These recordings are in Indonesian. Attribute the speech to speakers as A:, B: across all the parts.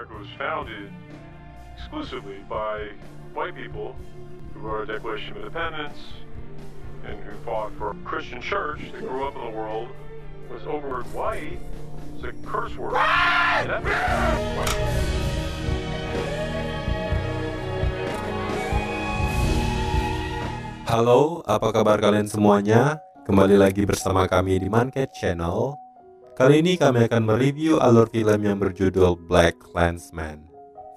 A: America was founded exclusively by white people who wrote a Declaration of Independence and who fought for a Christian church that grew up in the world was over white. It's a curse word.
B: Halo, apa kabar kalian semuanya? Kembali lagi bersama kami di Mancat Channel. Kali ini kami akan mereview alur film yang berjudul Black Klansman.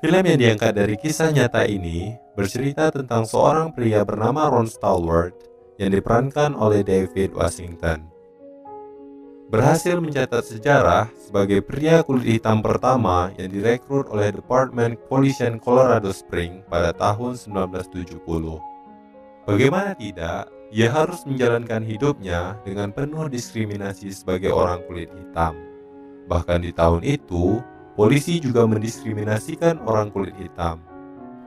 B: Film yang diangkat dari kisah nyata ini bercerita tentang seorang pria bernama Ron Stallworth yang diperankan oleh David Washington. Berhasil mencatat sejarah sebagai pria kulit hitam pertama yang direkrut oleh Departemen Kepolisian Colorado Springs pada tahun 1970. Bagaimana tidak, ia harus menjalankan hidupnya dengan penuh diskriminasi sebagai orang kulit hitam. Bahkan di tahun itu, polisi juga mendiskriminasikan orang kulit hitam.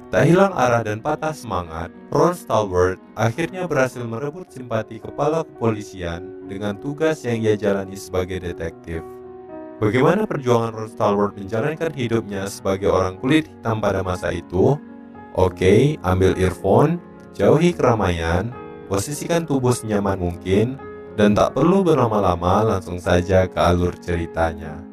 B: Tak hilang arah dan patah semangat, Ron Stallworth akhirnya berhasil merebut simpati kepala kepolisian dengan tugas yang ia jalani sebagai detektif. Bagaimana perjuangan Ron Stallworth menjalankan hidupnya sebagai orang kulit hitam pada masa itu? Oke, ambil earphone, jauhi keramaian, posisikan tubuh senyaman mungkin, dan tak perlu berlama-lama, langsung saja ke alur ceritanya.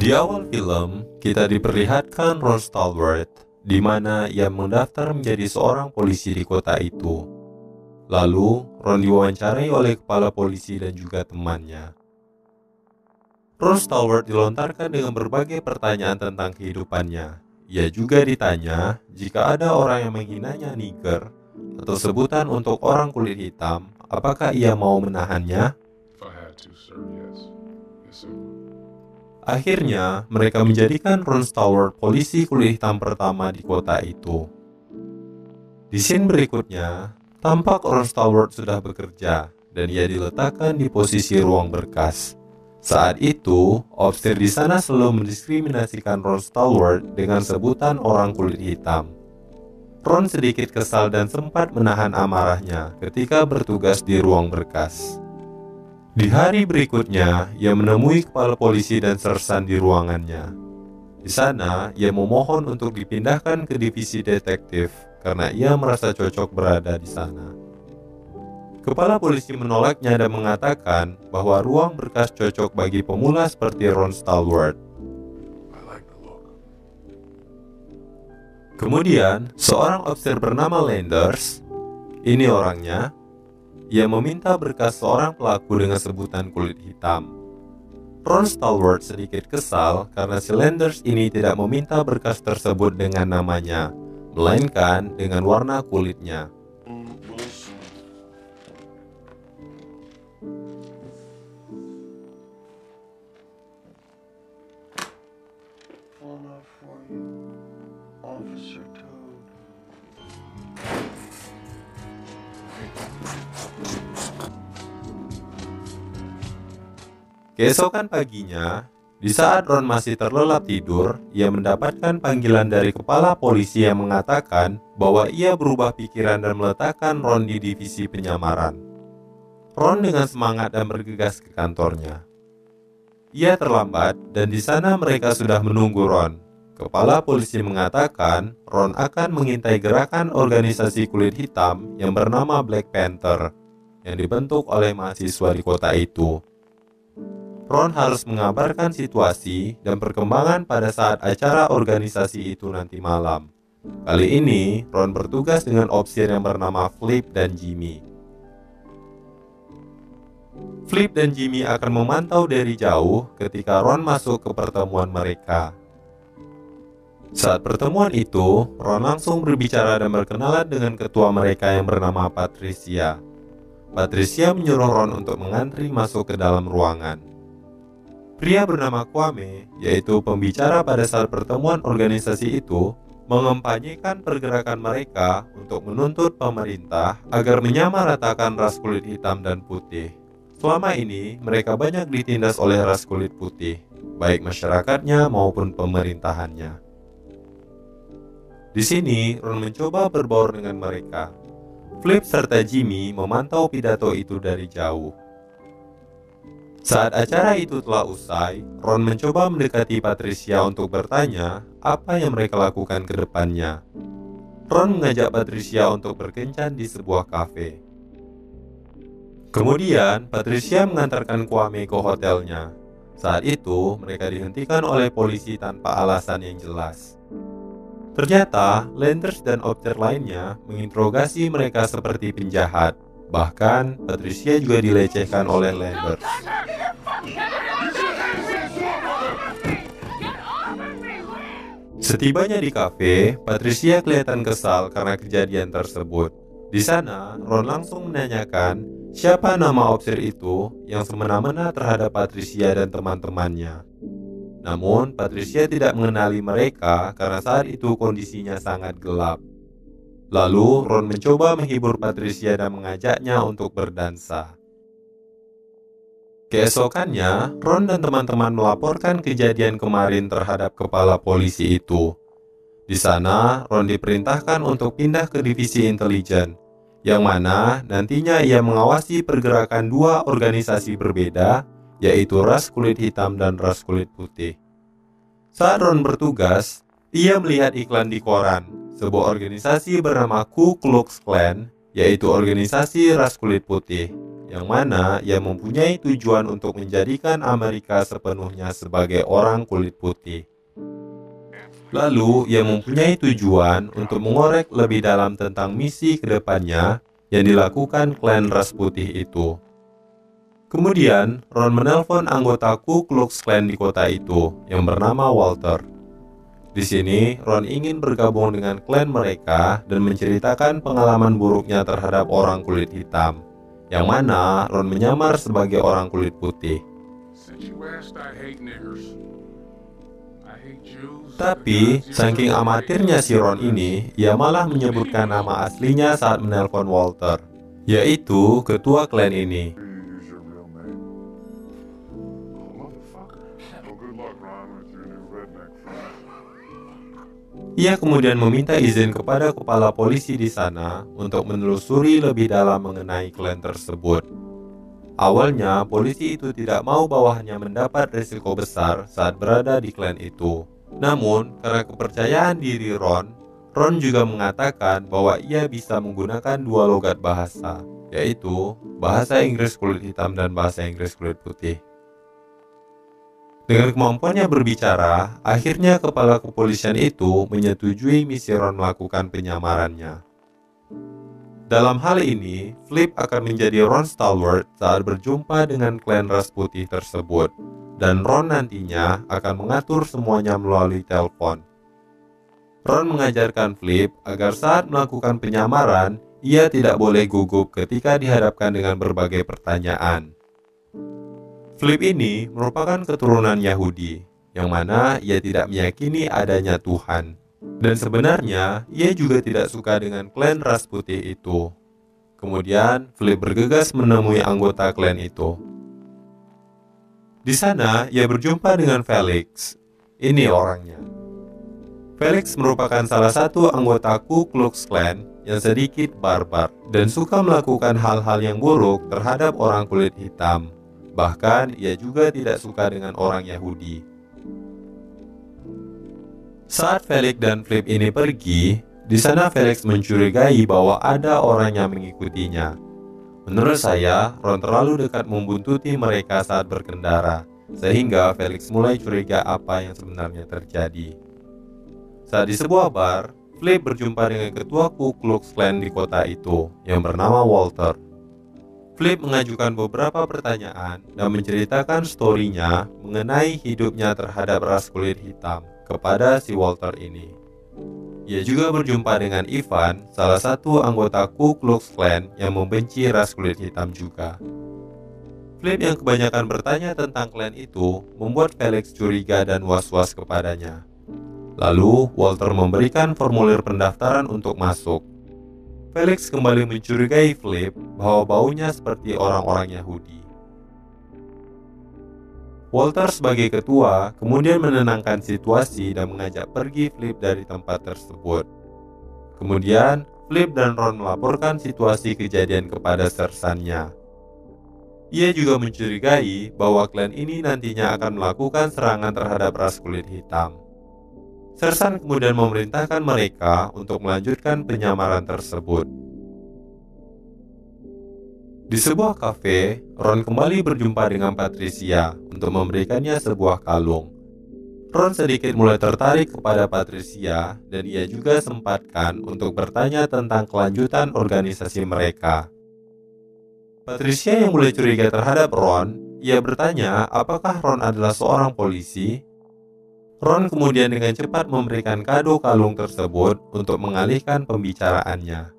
B: Di awal film, kita diperlihatkan Ron Stallworth, di mana ia mendaftar menjadi seorang polisi di kota itu. Lalu, Ron diwawancarai oleh kepala polisi dan juga temannya. Ron Stallworth dilontarkan dengan berbagai pertanyaan tentang kehidupannya. Ia juga ditanya jika ada orang yang menghinanya nigger atau sebutan untuk orang kulit hitam, apakah ia mau menahannya? Akhirnya, mereka menjadikan Ron Stallworth polisi kulit hitam pertama di kota itu. Di scene berikutnya, tampak Ron Stallworth sudah bekerja dan ia diletakkan di posisi ruang berkas. Saat itu, officer di sana selalu mendiskriminasikan Ron Stallworth dengan sebutan orang kulit hitam. Ron sedikit kesal dan sempat menahan amarahnya ketika bertugas di ruang berkas. Di hari berikutnya, ia menemui kepala polisi dan sersan di ruangannya. Di sana, ia memohon untuk dipindahkan ke divisi detektif karena ia merasa cocok berada di sana. Kepala polisi menolaknya dan mengatakan bahwa ruang berkas cocok bagi pemula seperti Ron Stallworth. Kemudian, seorang officer bernama Landers, ini orangnya, ia meminta berkas seorang pelaku dengan sebutan kulit hitam. Ron Stallworth sedikit kesal karena si Landers ini tidak meminta berkas tersebut dengan namanya, melainkan dengan warna kulitnya. Keesokan paginya, di saat Ron masih terlelap tidur, ia mendapatkan panggilan dari kepala polisi yang mengatakan bahwa ia berubah pikiran dan meletakkan Ron di divisi penyamaran. Ron dengan semangat dan bergegas ke kantornya. Ia terlambat dan di sana mereka sudah menunggu Ron. Kepala polisi mengatakan Ron akan mengintai gerakan organisasi kulit hitam yang bernama Black Panther yang dibentuk oleh mahasiswa di kota itu. Ron harus mengabarkan situasi dan perkembangan pada saat acara organisasi itu nanti malam. Kali ini, Ron bertugas dengan officer yang bernama Flip dan Jimmy. Flip dan Jimmy akan memantau dari jauh ketika Ron masuk ke pertemuan mereka. Saat pertemuan itu, Ron langsung berbicara dan berkenalan dengan ketua mereka yang bernama Patricia. Patricia menyuruh Ron untuk mengantri masuk ke dalam ruangan. Pria bernama Kwame, yaitu pembicara pada saat pertemuan organisasi itu, mengempanyekan pergerakan mereka untuk menuntut pemerintah agar menyamaratakan ras kulit hitam dan putih. Selama ini, mereka banyak ditindas oleh ras kulit putih, baik masyarakatnya maupun pemerintahannya. Di sini, Ron mencoba berbaur dengan mereka. Flip serta Jimmy memantau pidato itu dari jauh. Saat acara itu telah usai, Ron mencoba mendekati Patricia untuk bertanya apa yang mereka lakukan ke depannya. Ron mengajak Patricia untuk berkencan di sebuah kafe. Kemudian, Patricia mengantarkan Kwame ke hotelnya. Saat itu, mereka dihentikan oleh polisi tanpa alasan yang jelas. Ternyata, Landers dan opter lainnya menginterogasi mereka seperti penjahat. Bahkan, Patricia juga dilecehkan oleh Landers. Setibanya di kafe, Patricia kelihatan kesal karena kejadian tersebut. Di sana, Ron langsung menanyakan siapa nama opsir itu yang semena-mena terhadap Patricia dan teman-temannya. Namun, Patricia tidak mengenali mereka karena saat itu kondisinya sangat gelap. Lalu, Ron mencoba menghibur Patricia dan mengajaknya untuk berdansa. Keesokannya, Ron dan teman-teman melaporkan kejadian kemarin terhadap kepala polisi itu. Di sana, Ron diperintahkan untuk pindah ke divisi intelijen, yang mana nantinya ia mengawasi pergerakan dua organisasi berbeda, yaitu ras kulit hitam dan ras kulit putih. Saat Ron bertugas, ia melihat iklan di koran, sebuah organisasi bernama Ku Klux Klan, yaitu organisasi ras kulit putih, yang mana ia mempunyai tujuan untuk menjadikan Amerika sepenuhnya sebagai orang kulit putih. Lalu, ia mempunyai tujuan untuk mengorek lebih dalam tentang misi kedepannya yang dilakukan klan ras putih itu. Kemudian, Ron menelpon anggota Ku Klux Klan di kota itu yang bernama Walter. Di sini, Ron ingin bergabung dengan klan mereka dan menceritakan pengalaman buruknya terhadap orang kulit hitam, yang mana Ron menyamar sebagai orang kulit putih. Tapi, saking amatirnya si Ron ini, ia malah menyebutkan nama aslinya saat menelpon Walter, yaitu ketua klan ini. Ia kemudian meminta izin kepada kepala polisi di sana untuk menelusuri lebih dalam mengenai klan tersebut. Awalnya, polisi itu tidak mau bawahannya mendapat risiko besar saat berada di klan itu. Namun, karena kepercayaan diri Ron juga mengatakan bahwa ia bisa menggunakan dua logat bahasa, yaitu bahasa Inggris kulit hitam dan bahasa Inggris kulit putih. Dengan kemampuannya berbicara, akhirnya kepala kepolisian itu menyetujui misi Ron melakukan penyamarannya. Dalam hal ini, Flip akan menjadi Ron Stallworth saat berjumpa dengan klan ras putih tersebut, dan Ron nantinya akan mengatur semuanya melalui telepon. Ron mengajarkan Flip agar saat melakukan penyamaran, ia tidak boleh gugup ketika dihadapkan dengan berbagai pertanyaan. Flip ini merupakan keturunan Yahudi, yang mana ia tidak meyakini adanya Tuhan. Dan sebenarnya, ia juga tidak suka dengan klan ras putih itu. Kemudian, Flip bergegas menemui anggota klan itu. Di sana, ia berjumpa dengan Felix. Ini orangnya. Felix merupakan salah satu anggota Ku Klux Klan yang sedikit barbar dan suka melakukan hal-hal yang buruk terhadap orang kulit hitam. Bahkan, ia juga tidak suka dengan orang Yahudi. Saat Felix dan Flip ini pergi, di sana Felix mencurigai bahwa ada orang yang mengikutinya. Menurut saya, Ron terlalu dekat membuntuti mereka saat berkendara, sehingga Felix mulai curiga apa yang sebenarnya terjadi. Saat di sebuah bar, Flip berjumpa dengan ketua Ku Klux Klan di kota itu, yang bernama Walter. Flip mengajukan beberapa pertanyaan dan menceritakan story-nya mengenai hidupnya terhadap ras kulit hitam kepada si Walter ini. Ia juga berjumpa dengan Ivan, salah satu anggota Ku Klux Klan yang membenci ras kulit hitam juga. Flip yang kebanyakan bertanya tentang klan itu membuat Felix curiga dan was-was kepadanya. Lalu, Walter memberikan formulir pendaftaran untuk masuk. Felix kembali mencurigai Flip bahwa baunya seperti orang-orang Yahudi. Walter sebagai ketua kemudian menenangkan situasi dan mengajak pergi Flip dari tempat tersebut. Kemudian, Flip dan Ron melaporkan situasi kejadian kepada sersannya. Ia juga mencurigai bahwa klan ini nantinya akan melakukan serangan terhadap ras kulit hitam. Sersan kemudian memerintahkan mereka untuk melanjutkan penyamaran tersebut. Di sebuah kafe, Ron kembali berjumpa dengan Patricia untuk memberikannya sebuah kalung. Ron sedikit mulai tertarik kepada Patricia dan ia juga sempatkan untuk bertanya tentang kelanjutan organisasi mereka. Patricia yang mulai curiga terhadap Ron, ia bertanya apakah Ron adalah seorang polisi. Ron kemudian dengan cepat memberikan kado kalung tersebut untuk mengalihkan pembicaraannya.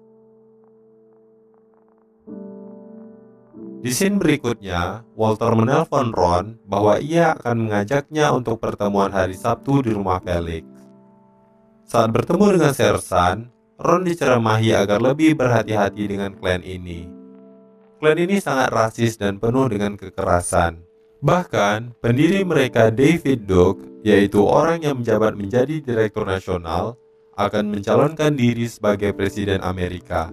B: Di scene berikutnya, Walter menelpon Ron bahwa ia akan mengajaknya untuk pertemuan hari Sabtu di rumah Felix. Saat bertemu dengan sersan, Ron diceramahi agar lebih berhati-hati dengan klan ini. Klan ini sangat rasis dan penuh dengan kekerasan. Bahkan, pendiri mereka David Duke, yaitu orang yang menjabat menjadi direktur nasional, akan mencalonkan diri sebagai presiden Amerika.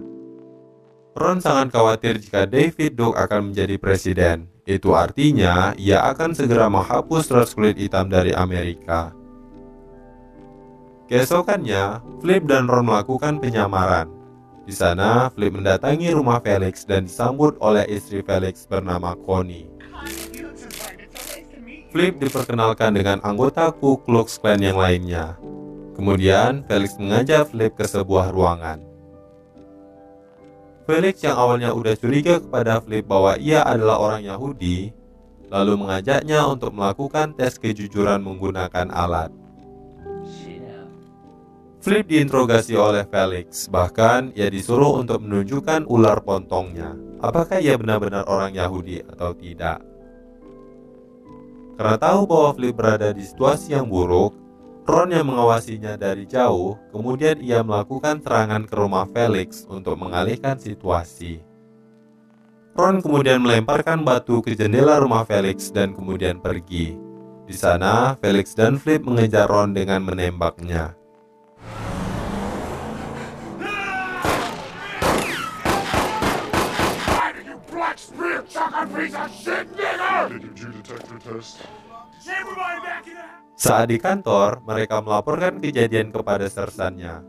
B: Ron sangat khawatir jika David Duke akan menjadi presiden. Itu artinya ia akan segera menghapus ras kulit hitam dari Amerika. Keesokannya, Flip dan Ron melakukan penyamaran. Di sana, Flip mendatangi rumah Felix dan disambut oleh istri Felix bernama Connie. Flip diperkenalkan dengan anggota Ku Klux Klan yang lainnya. Kemudian, Felix mengajak Flip ke sebuah ruangan. Felix yang awalnya udah curiga kepada Flip bahwa ia adalah orang Yahudi, lalu mengajaknya untuk melakukan tes kejujuran menggunakan alat. Flip diinterogasi oleh Felix, bahkan ia disuruh untuk menunjukkan ular pontongnya, apakah ia benar-benar orang Yahudi atau tidak. Karena tahu bahwa Flip berada di situasi yang buruk, Ron yang mengawasinya dari jauh, kemudian ia melakukan serangan ke rumah Felix untuk mengalihkan situasi. Ron kemudian melemparkan batu ke jendela rumah Felix dan kemudian pergi. Di sana, Felix dan Flip mengejar Ron dengan menembaknya. Saat di kantor, mereka melaporkan kejadian kepada sersannya.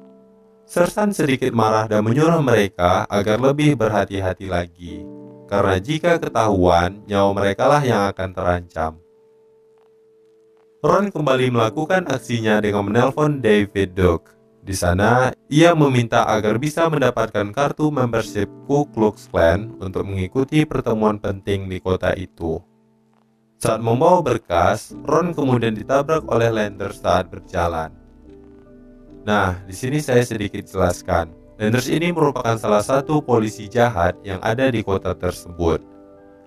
B: Sersan sedikit marah dan menyuruh mereka agar lebih berhati-hati lagi, karena jika ketahuan, nyawa mereka lah yang akan terancam. Ron kembali melakukan aksinya dengan menelpon David Duke. Di sana, ia meminta agar bisa mendapatkan kartu membership Ku Klux Klan untuk mengikuti pertemuan penting di kota itu. Saat membawa berkas, Ron kemudian ditabrak oleh Landers saat berjalan. Nah, di sini saya sedikit jelaskan. Landers ini merupakan salah satu polisi jahat yang ada di kota tersebut.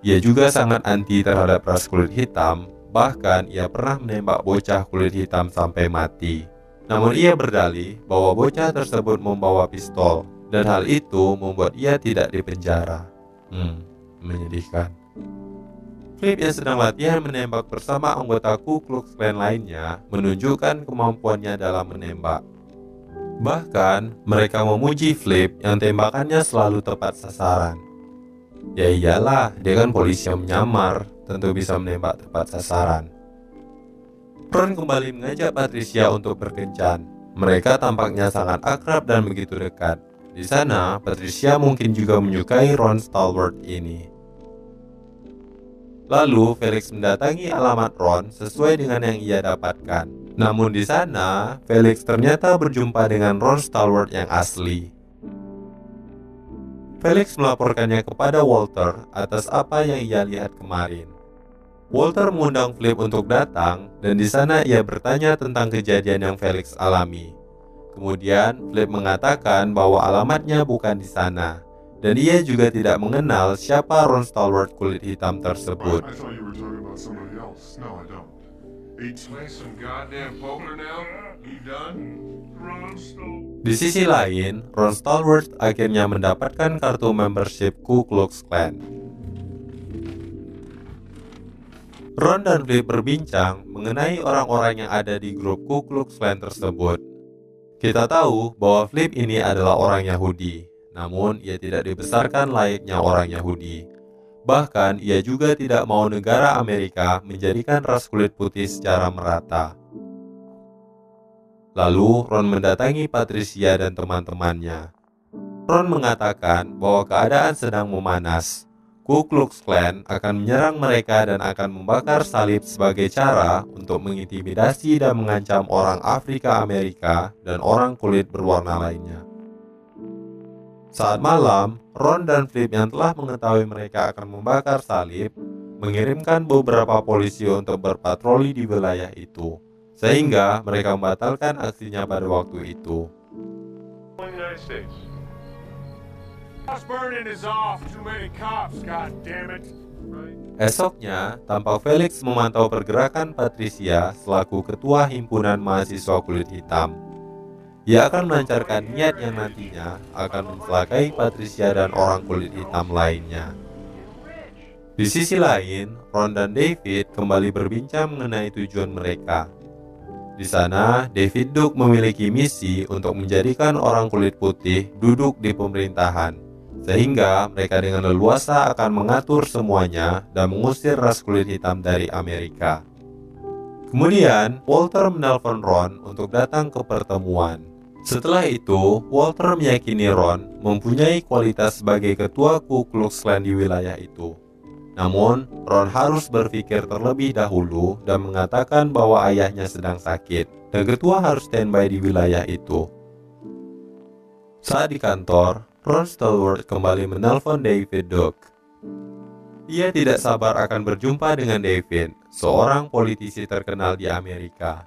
B: Ia juga sangat anti terhadap ras kulit hitam, bahkan ia pernah menembak bocah kulit hitam sampai mati. Namun ia berdalih bahwa bocah tersebut membawa pistol, dan hal itu membuat ia tidak dipenjara. Menyedihkan. Flip yang sedang latihan menembak bersama anggota Ku Klux Klan lainnya menunjukkan kemampuannya dalam menembak. Bahkan, mereka memuji Flip yang tembakannya selalu tepat sasaran. Ya iyalah, dia kan polisi yang menyamar, tentu bisa menembak tepat sasaran. Ron kembali mengajak Patricia untuk berkencan. Mereka tampaknya sangat akrab dan begitu dekat. Di sana, Patricia mungkin juga menyukai Ron Stallworth ini. Lalu, Felix mendatangi alamat Ron sesuai dengan yang ia dapatkan. Namun di sana, Felix ternyata berjumpa dengan Ron Stallworth yang asli. Felix melaporkannya kepada Walter atas apa yang ia lihat kemarin. Walter mengundang Flip untuk datang, dan di sana ia bertanya tentang kejadian yang Felix alami. Kemudian, Flip mengatakan bahwa alamatnya bukan di sana. Dan ia juga tidak mengenal siapa Ron Stallworth kulit hitam tersebut.
C: Play some goddamn poker now? You done?
B: Di sisi lain, Ron Stallworth akhirnya mendapatkan kartu membership Ku Klux Klan. Ron dan Flip berbincang mengenai orang-orang yang ada di grup Ku Klux Klan tersebut. Kita tahu bahwa Flip ini adalah orang Yahudi, namun ia tidak dibesarkan layaknya orang Yahudi. Bahkan, ia juga tidak mau negara Amerika menjadikan ras kulit putih secara merata. Lalu, Ron mendatangi Patricia dan teman-temannya. Ron mengatakan bahwa keadaan sedang memanas. Ku Klux Klan akan menyerang mereka dan akan membakar salib sebagai cara untuk mengintimidasi dan mengancam orang Afrika Amerika dan orang kulit berwarna lainnya. Saat malam, Ron dan Flip yang telah mengetahui mereka akan membakar salib, mengirimkan beberapa polisi untuk berpatroli di wilayah itu, sehingga mereka membatalkan aksinya pada waktu itu.
A: United States.
B: Esoknya, tampak Felix memantau pergerakan Patricia selaku ketua himpunan mahasiswa kulit hitam. Ia akan melancarkan niat yang nantinya akan mencelakai Patricia dan orang kulit hitam lainnya. Di sisi lain, Ron dan David kembali berbincang mengenai tujuan mereka. Di sana, David Duke memiliki misi untuk menjadikan orang kulit putih duduk di pemerintahan, sehingga mereka dengan leluasa akan mengatur semuanya dan mengusir ras kulit hitam dari Amerika. Kemudian, Walter menelpon Ron untuk datang ke pertemuan. Setelah itu, Walter meyakini Ron mempunyai kualitas sebagai ketua Ku Klux Klan di wilayah itu. Namun, Ron harus berpikir terlebih dahulu dan mengatakan bahwa ayahnya sedang sakit, dan ketua harus standby di wilayah itu. Saat di kantor, Ron Stallworth kembali menelpon David Duke. Ia tidak sabar akan berjumpa dengan David, seorang politisi terkenal di Amerika.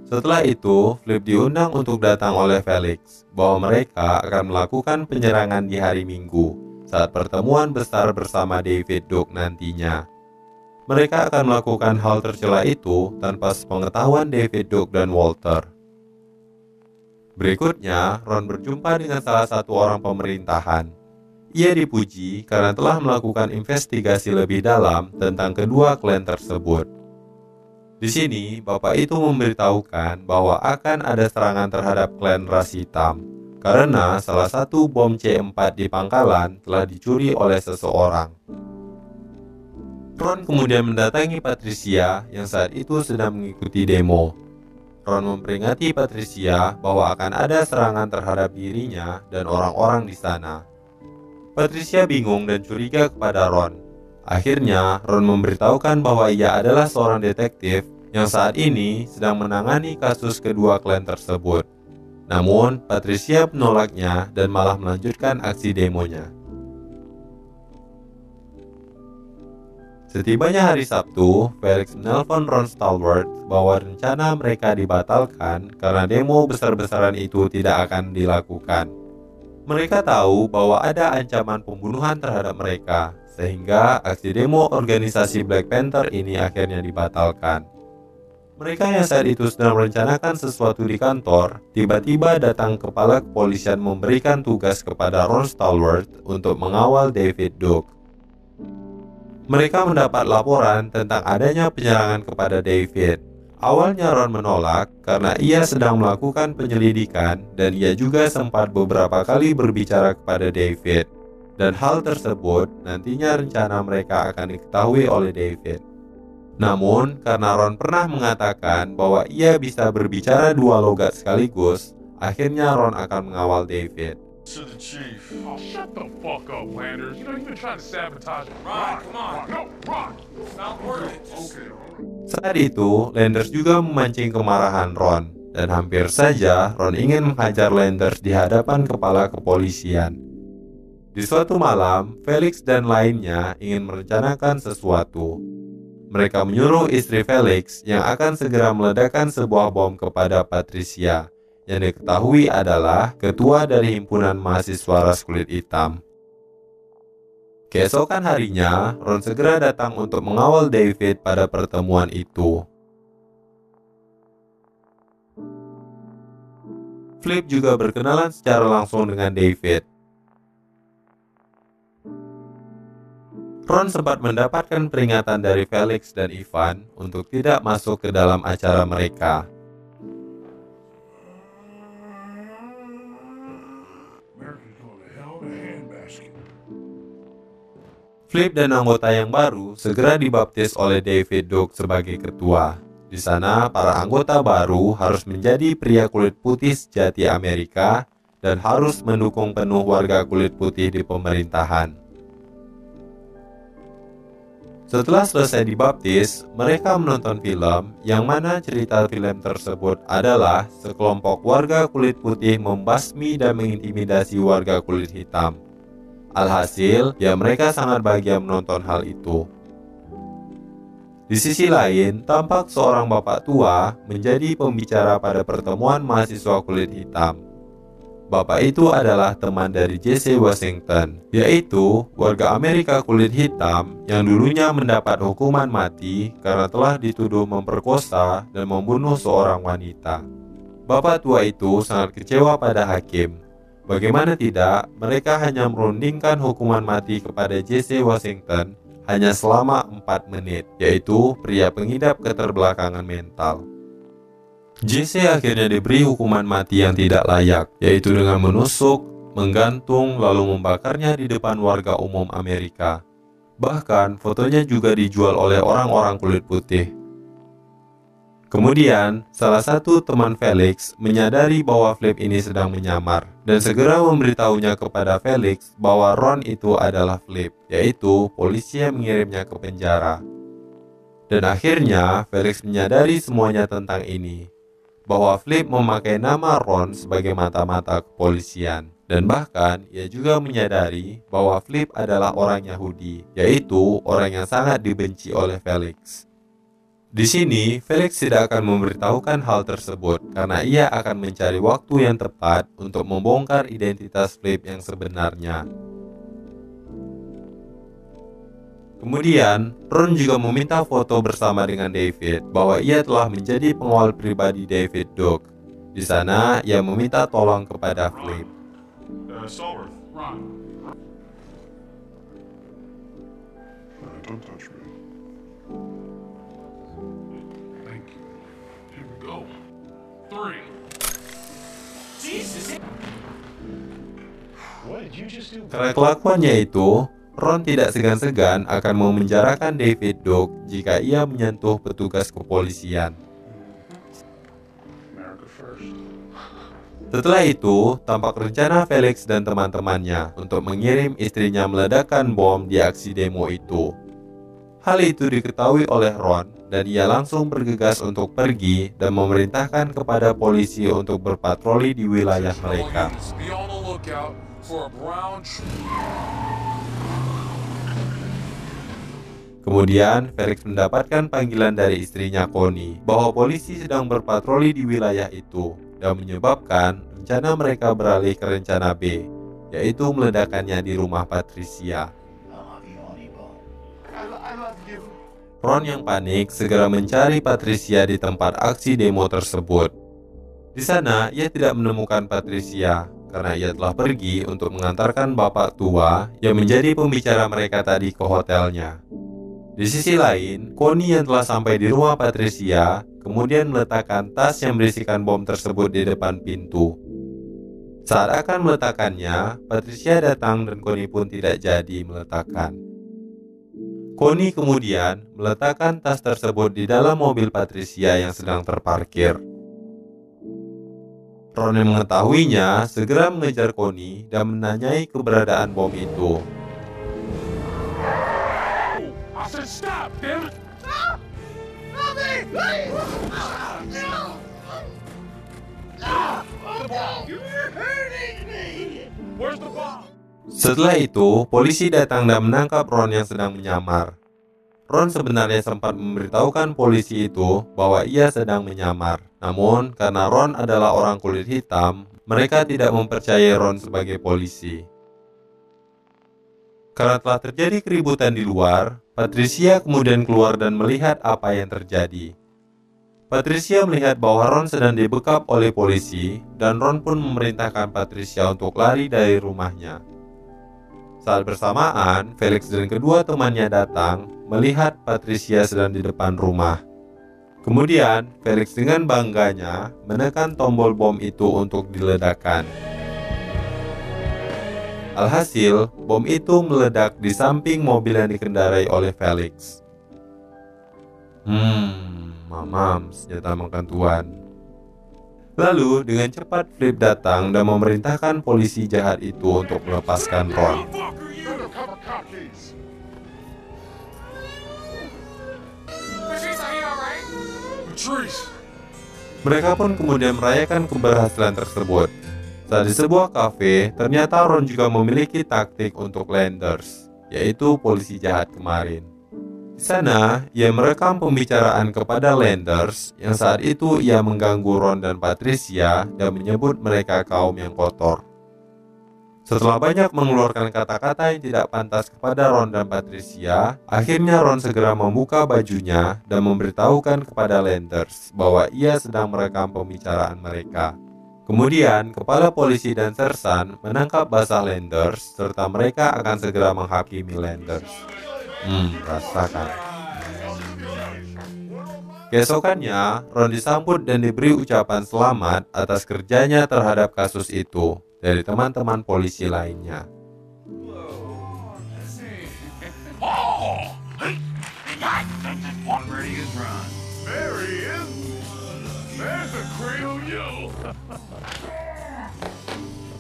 B: Setelah itu, Flip diundang untuk datang oleh Felix bahwa mereka akan melakukan penyerangan di hari Minggu saat pertemuan besar bersama David Duke nantinya. Mereka akan melakukan hal tercela itu tanpa sepengetahuan David Duke dan Walter. Berikutnya, Ron berjumpa dengan salah satu orang pemerintahan. Ia dipuji karena telah melakukan investigasi lebih dalam tentang kedua klan tersebut. Di sini, bapak itu memberitahukan bahwa akan ada serangan terhadap klan ras hitam, karena salah satu bom C4 di pangkalan telah dicuri oleh seseorang. Ron kemudian mendatangi Patricia yang saat itu sedang mengikuti demo. Ron memperingati Patricia bahwa akan ada serangan terhadap dirinya dan orang-orang di sana. Patricia bingung dan curiga kepada Ron. Akhirnya, Ron memberitahukan bahwa ia adalah seorang detektif yang saat ini sedang menangani kasus kedua klan tersebut. Namun, Patricia menolaknya dan malah melanjutkan aksi demonya. Setibanya hari Sabtu, Felix menelpon Ron Stallworth bahwa rencana mereka dibatalkan karena demo besar-besaran itu tidak akan dilakukan. Mereka tahu bahwa ada ancaman pembunuhan terhadap mereka, sehingga aksi demo organisasi Black Panther ini akhirnya dibatalkan. Mereka yang saat itu sedang merencanakan sesuatu di kantor, tiba-tiba datang kepala kepolisian memberikan tugas kepada Ron Stallworth untuk mengawal David Duke. Mereka mendapat laporan tentang adanya penyerangan kepada David. Awalnya Ron menolak karena ia sedang melakukan penyelidikan dan ia juga sempat beberapa kali berbicara kepada David. Dan hal tersebut nantinya rencana mereka akan diketahui oleh David. Namun, karena Ron pernah mengatakan bahwa ia bisa berbicara dua logat sekaligus, akhirnya Ron akan mengawal David.
C: To the chief.
A: Oh, shut the fuck up, Landers. You know you've been trying to sabotage it.
C: Ron, come on.
A: No, Ron.
C: It's not worth it. Okay.
B: Saat itu, Landers juga memancing kemarahan Ron, dan hampir saja Ron ingin menghajar Landers di hadapan kepala kepolisian. Di suatu malam, Felix dan lainnya ingin merencanakan sesuatu. Mereka menyuruh istri Felix yang akan segera meledakkan sebuah bom kepada Patricia, yang diketahui adalah ketua dari himpunan mahasiswa ras kulit hitam. Keesokan harinya, Ron segera datang untuk mengawal David pada pertemuan itu. Flip juga berkenalan secara langsung dengan David. Ron sempat mendapatkan peringatan dari Felix dan Ivan untuk tidak masuk ke dalam acara mereka. Flip dan anggota yang baru segera dibaptis oleh David Duke sebagai ketua. Di sana, para anggota baru harus menjadi pria kulit putih sejati Amerika dan harus mendukung penuh warga kulit putih di pemerintahan. Setelah selesai dibaptis, mereka menonton film yang mana cerita film tersebut adalah sekelompok warga kulit putih membasmi dan mengintimidasi warga kulit hitam. Alhasil, ya mereka sangat bahagia menonton hal itu. Di sisi lain, tampak seorang bapak tua menjadi pembicara pada pertemuan mahasiswa kulit hitam. Bapak itu adalah teman dari Jesse Washington, yaitu warga Amerika kulit hitam yang dulunya mendapat hukuman mati karena telah dituduh memperkosa dan membunuh seorang wanita. Bapak tua itu sangat kecewa pada hakim. Bagaimana tidak, mereka hanya merundingkan hukuman mati kepada Jesse Washington hanya selama 4 menit, yaitu pria pengidap keterbelakangan mental. Jesse akhirnya diberi hukuman mati yang tidak layak, yaitu dengan menusuk, menggantung, lalu membakarnya di depan warga umum Amerika. Bahkan, fotonya juga dijual oleh orang-orang kulit putih. Kemudian, salah satu teman Felix menyadari bahwa Flip ini sedang menyamar dan segera memberitahunya kepada Felix bahwa Ron itu adalah Flip, yaitu polisi yang mengirimnya ke penjara. Dan akhirnya, Felix menyadari semuanya tentang ini, bahwa Flip memakai nama Ron sebagai mata-mata kepolisian. Dan bahkan, ia juga menyadari bahwa Flip adalah orang Yahudi, yaitu orang yang sangat dibenci oleh Felix. Di sini, Felix tidak akan memberitahukan hal tersebut karena ia akan mencari waktu yang tepat untuk membongkar identitas Flip yang sebenarnya. Kemudian, Ron juga meminta foto bersama dengan David bahwa ia telah menjadi pengawal pribadi David Duke. Di sana, ia meminta tolong kepada Flip.
A: Stallworth.
C: Ron. Don't touch me. Thank you. Here we go. 3. Jesus. What did you just do?
B: Karena kelakuannya itu, Ron tidak segan-segan akan memenjarakan David Duke jika ia menyentuh petugas kepolisian.
C: America first.
B: Setelah itu, tampak rencana Felix dan teman-temannya untuk mengirim istrinya meledakkan bom di aksi demo itu. Hal itu diketahui oleh Ron dan ia langsung bergegas untuk pergi dan memerintahkan kepada polisi untuk berpatroli di wilayah mereka.
C: Be on the lookout for a brown
B: Kemudian, Felix mendapatkan panggilan dari istrinya Connie bahwa polisi sedang berpatroli di wilayah itu dan menyebabkan rencana mereka beralih ke rencana B, yaitu meledakannya di rumah Patricia. Ron yang panik segera mencari Patricia di tempat aksi demo tersebut. Di sana, ia tidak menemukan Patricia karena ia telah pergi untuk mengantarkan bapak tua yang menjadi pembicara mereka tadi ke hotelnya. Di sisi lain, Connie yang telah sampai di rumah Patricia kemudian meletakkan tas yang berisikan bom tersebut di depan pintu. Saat akan meletakkannya, Patricia datang dan Connie pun tidak jadi meletakkan. Connie kemudian meletakkan tas tersebut di dalam mobil Patricia yang sedang terparkir. Ron yang mengetahuinya segera mengejar Connie dan menanyai keberadaan bom itu.
C: I said stop, damn it! Where's the bomb?
B: Setelah itu, polisi datang dan menangkap Ron yang sedang menyamar. Ron sebenarnya sempat memberitahukan polisi itu bahwa ia sedang menyamar. Namun, karena Ron adalah orang kulit hitam, mereka tidak mempercayai Ron sebagai polisi. Karena telah terjadi keributan di luar, Patricia kemudian keluar dan melihat apa yang terjadi. Patricia melihat bahwa Ron sedang dibekap oleh polisi, dan Ron pun memerintahkan Patricia untuk lari dari rumahnya. Saat bersamaan, Felix dan kedua temannya datang, melihat Patricia sedang di depan rumah. Kemudian, Felix dengan bangganya menekan tombol bom itu untuk diledakkan. Alhasil, bom itu meledak di samping mobil yang dikendarai oleh Felix. Mamam, senjata makan tuan. Lalu, dengan cepat Flip datang dan memerintahkan polisi jahat itu untuk melepaskan Ron. Mereka pun kemudian merayakan keberhasilan tersebut. Saat di sebuah kafe, ternyata Ron juga memiliki taktik untuk Landers, yaitu polisi jahat kemarin. Di sana, ia merekam pembicaraan kepada Landers yang saat itu ia mengganggu Ron dan Patricia dan menyebut mereka kaum yang kotor. Setelah banyak mengeluarkan kata-kata yang tidak pantas kepada Ron dan Patricia, akhirnya Ron segera membuka bajunya dan memberitahukan kepada Landers bahwa ia sedang merekam pembicaraan mereka. Kemudian, kepala polisi dan sersan menangkap basah Landers, serta mereka akan segera menghakimi Landers. Rasakan. Keesokannya, Ron disambut dan diberi ucapan selamat atas kerjanya terhadap kasus itu dari teman-teman polisi lainnya.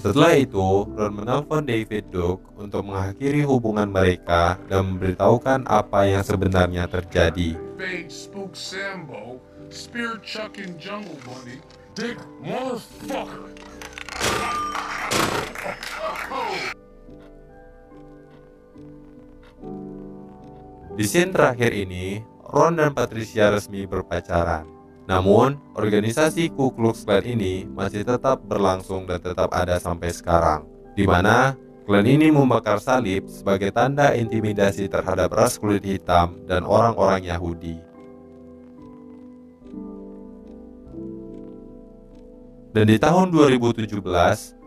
B: Setelah itu, Ron menelpon David Duke untuk mengakhiri hubungan mereka dan memberitahukan apa yang sebenarnya terjadi.
C: Spook Sambo, spear chucking jungle bunny, dick motherfucker.
B: Di scene terakhir ini, Ron dan Patricia resmi berpacaran. Namun, organisasi Ku Klux Klan ini masih tetap berlangsung dan tetap ada sampai sekarang, di mana klan ini membakar salib sebagai tanda intimidasi terhadap ras kulit hitam dan orang-orang Yahudi. Dan di tahun 2017,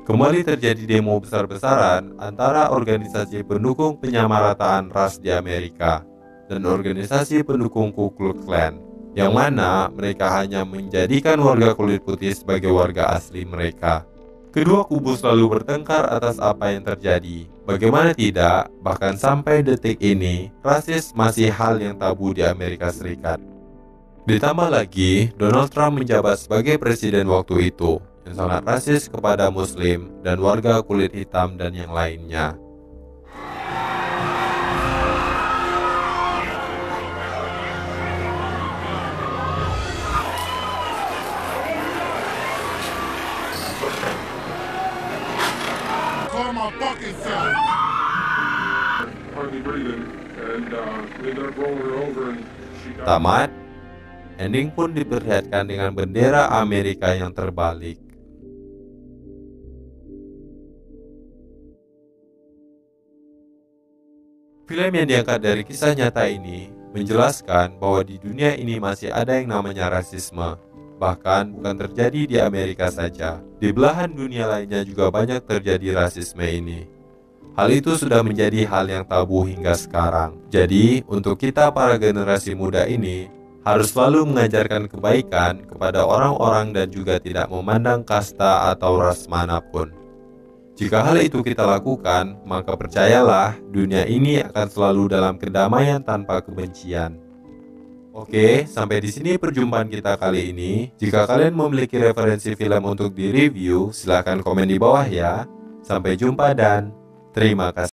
B: kembali terjadi demo besar-besaran antara organisasi pendukung penyamarataan ras di Amerika dan organisasi pendukung Ku Klux Klan, yang mana mereka hanya menjadikan warga kulit putih sebagai warga asli mereka. Kedua kubu selalu bertengkar atas apa yang terjadi. Bagaimana tidak, bahkan sampai detik ini, rasis masih hal yang tabu di Amerika Serikat. Ditambah lagi, Donald Trump menjabat sebagai presiden waktu itu, yang sangat rasis kepada Muslim dan warga kulit hitam dan yang lainnya. Tamat, ending pun diperlihatkan dengan bendera Amerika yang terbalik. Film yang diangkat dari kisah nyata ini menjelaskan bahwa di dunia ini masih ada yang namanya rasisme. Bahkan bukan terjadi di Amerika saja, di belahan dunia lainnya juga banyak terjadi rasisme ini. Hal itu sudah menjadi hal yang tabu hingga sekarang. Jadi, untuk kita para generasi muda ini, harus selalu mengajarkan kebaikan kepada orang-orang dan juga tidak memandang kasta atau ras manapun. Jika hal itu kita lakukan, maka percayalah, dunia ini akan selalu dalam kedamaian tanpa kebencian. Oke, sampai di sini perjumpaan kita kali ini. Jika kalian memiliki referensi film untuk direview, silahkan komen di bawah ya. Sampai jumpa dan terima kasih.